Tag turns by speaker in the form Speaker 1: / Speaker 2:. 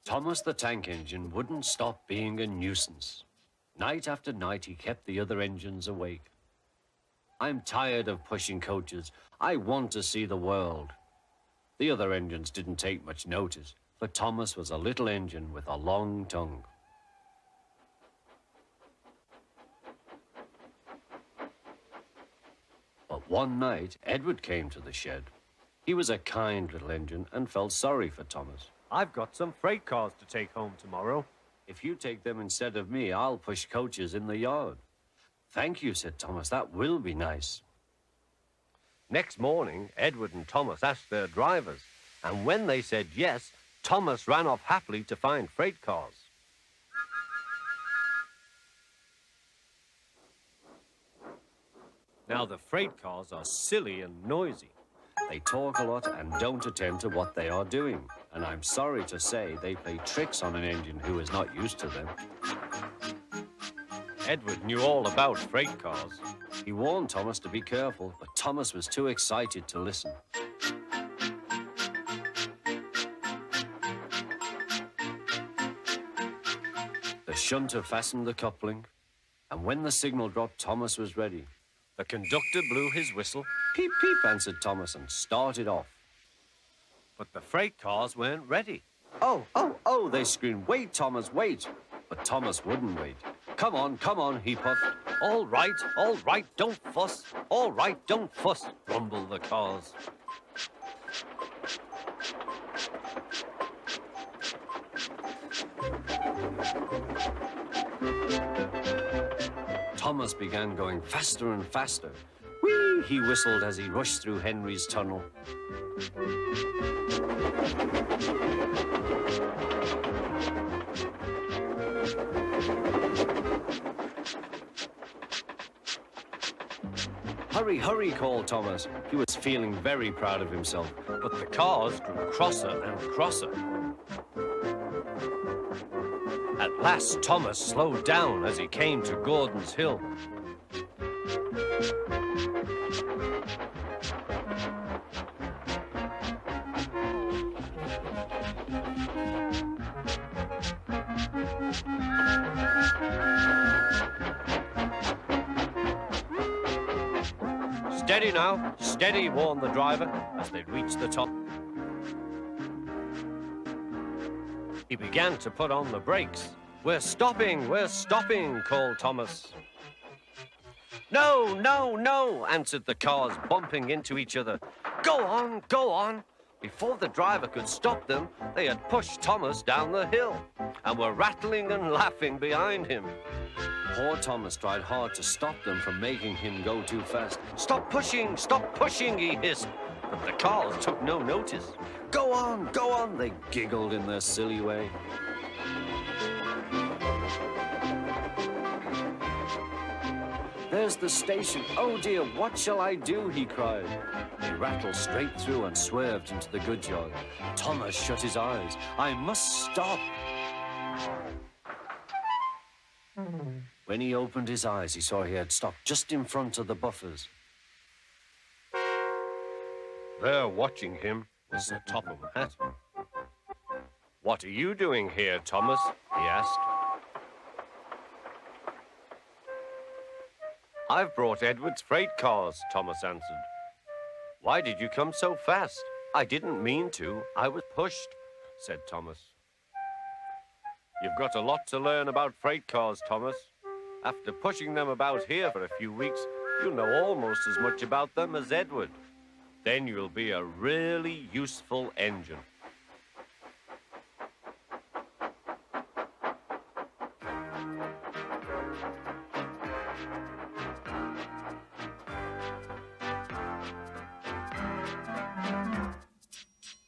Speaker 1: Thomas the tank engine wouldn't stop being a nuisance. Night after night, he kept the other engines awake. I'm tired of pushing coaches. I want to see the world. The other engines didn't take much notice, but Thomas was a little engine with a long tongue. But one night, Edward came to the shed. He was a kind little engine and felt sorry for Thomas.
Speaker 2: I've got some freight cars to take home tomorrow.
Speaker 1: If you take them instead of me, I'll push coaches in the yard. Thank you, said Thomas. That will be nice.
Speaker 2: Next morning, Edward and Thomas asked their drivers, and when they said yes, Thomas ran off happily to find freight cars. Now, the freight cars are silly and noisy.
Speaker 1: They talk a lot and don't attend to what they are doing. And I'm sorry to say they play tricks on an engine who is not used to them.
Speaker 2: Edward knew all about freight cars.
Speaker 1: He warned Thomas to be careful, but Thomas was too excited to listen. The shunter fastened the coupling, and when the signal dropped, Thomas was ready.
Speaker 2: The conductor blew his whistle.
Speaker 1: Peep, peep, answered Thomas and started off.
Speaker 2: But the freight cars weren't ready.
Speaker 1: Oh, oh, oh, they screamed, wait, Thomas, wait. But Thomas wouldn't wait. Come on, he puffed.
Speaker 2: All right, don't fuss. All right, don't fuss, rumbled the cars.
Speaker 1: Thomas began going faster and faster. Whee! He whistled as he rushed through Henry's tunnel. Hurry, hurry, called Thomas. He was feeling very proud of himself.
Speaker 2: But the cars grew crosser and crosser. At last, Thomas slowed down as he came to Gordon's Hill. Steady now, steady, warned the driver as they reached the top. He began to put on the brakes. We're stopping, called Thomas. No, no, no, answered the cars, bumping into each other. Go on, go on. Before the driver could stop them, they had pushed Thomas down the hill and were rattling and laughing behind him.
Speaker 1: Poor Thomas tried hard to stop them from making him go too fast.
Speaker 2: Stop pushing, he hissed. But the cars took no notice.
Speaker 1: Go on, they giggled in their silly way. There's the station. Oh dear, what shall I do? He cried. They rattled straight through and swerved into the goods yard. Thomas shut his eyes. I must stop. When he opened his eyes, he saw he had stopped just in front of the buffers.
Speaker 2: There, watching him, was the top of a hat. What are you doing here, Thomas? He asked. I've brought Edward's freight cars, Thomas answered. Why did you come so fast? I didn't mean to. I was pushed, said Thomas. You've got a lot to learn about freight cars, Thomas. After pushing them about here for a few weeks, you'll know almost as much about them as Edward. Then you'll be a really useful engine.